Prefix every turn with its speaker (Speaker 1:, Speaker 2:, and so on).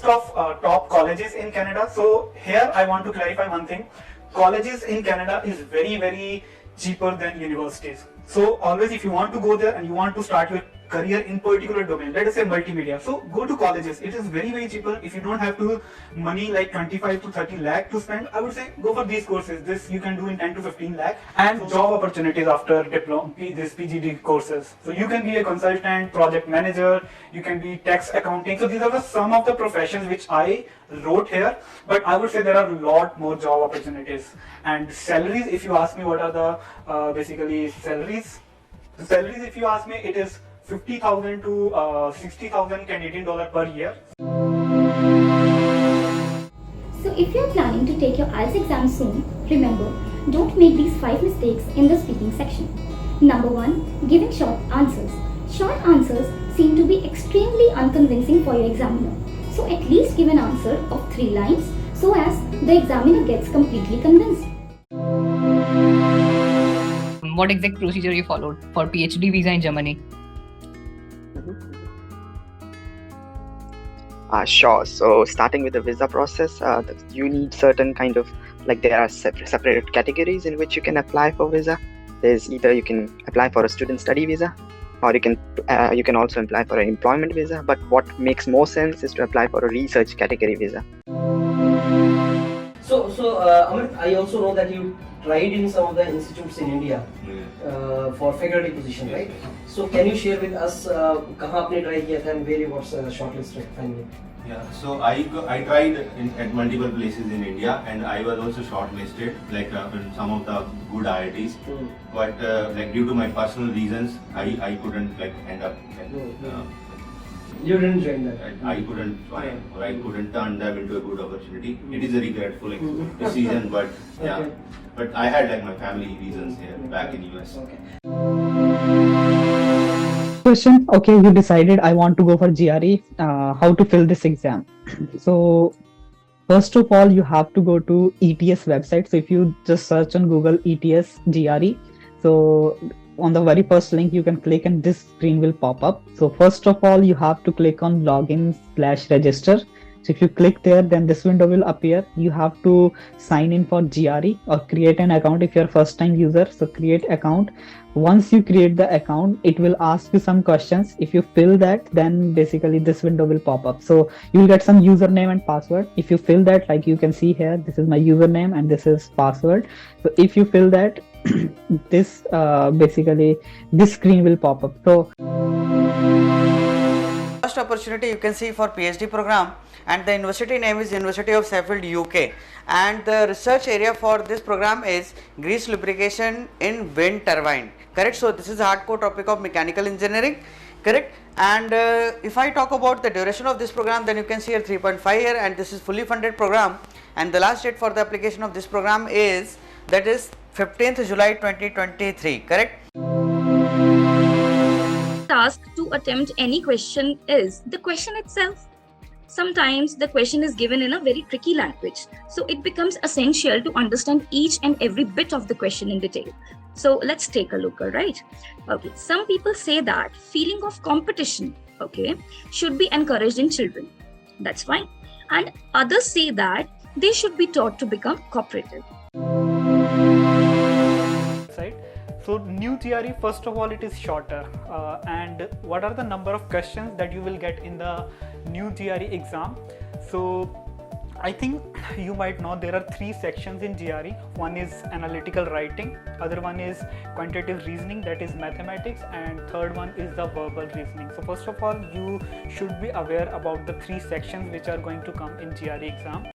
Speaker 1: of top colleges in Canada. So here I want to clarify one thing. Colleges in Canada is very cheaper than universities. So always if you want to go there and you want to start your career in particular domain, let us say multimedia, so go to colleges. It is very cheaper. If you don't have to money like 25 to 30 lakh to spend, I would say go for these courses. This you can do in 10 to 15 lakh. And job opportunities after diploma, this PGD courses. So you can be a consultant, project manager, you can be tax accounting. So these are some of the professions which I wrote here, but I would say there are a lot more job opportunities. And salaries, if you ask me what are the basically salaries, if you ask me, it is 50,000 to 60,000 Canadian dollar per year.
Speaker 2: So if you are planning to take your IELTS exam soon, remember, don't make these 5 mistakes in the speaking section. Number 1, giving short answers. Short answers seem to be extremely unconvincing for your examiner. So at least give an answer of 3 lines so as the examiner gets completely convinced.
Speaker 3: What exact procedure you followed for PhD visa in Germany?
Speaker 4: Sure. So starting with the visa process, you need certain kind of, like, there are separated categories in which you can apply for visa. There's either you can apply for a student study visa, or you can also apply for an employment visa. But what makes more sense is to apply for a research category visa.
Speaker 5: So Amit, I also know that you tried in some of the institutes in India for faculty position, right? So can you share with us कहाँ आपने try किया था and where you got shortlisted finally?
Speaker 6: Yeah, so I tried at multiple places in India, and I was also shortlisted, like in some of the good IITs. But like due to my personal reasons, I couldn't like end up.
Speaker 5: You didn't join that.
Speaker 6: I couldn't join, or I couldn't turn them into a good opportunity. It is a regretful decision, but yeah.
Speaker 5: Okay.
Speaker 6: But I had like my family reasons here back in US.
Speaker 5: Okay.
Speaker 7: Question. Okay, you decided I want to go for GRE. How to fill this exam? So first of all, you have to go to ETS website. So if you just search on Google ETS GRE, so on the very first link you can click and this screen will pop up. So first of all, you have to click on login/register. So if you click there, then this window will appear. You have to sign in for GRE or create an account if you're a first time user. So create account. Once you create the account, it will ask you some questions. If you fill that, then basically this window will pop up. So you will get some username and password. If you fill that, like you can see here, this is my username and this is password. So if you fill that, this basically this screen will pop up. So
Speaker 8: first opportunity you can see for PhD program, and the university name is University of Sheffield, UK, and the research area for this program is grease lubrication in wind turbine, correct? So this is a hardcore topic of mechanical engineering, correct? And if I talk about the duration of this program, then you can see here 3.5 year, and this is fully funded program, and the last date for the application of this program is 15th July 2023, correct?
Speaker 9: Task to attempt any question is the question itself. Sometimes the question is given in a very tricky language, so it becomes essential to understand each and every bit of the question in detail. So let's take a look, right? Okay, some people say that feeling of competition, okay, should be encouraged in children. That's fine. And others say that they should be taught to become cooperative.
Speaker 1: So new GRE, first of all, it is shorter. And what are the number of questions that you will get in the new GRE exam? So I think you might know there are 3 sections in GRE. One is analytical writing, other one is quantitative reasoning, that is mathematics, and third one is the verbal reasoning. So first of all, you should be aware about the 3 sections which are going to come in GRE exam.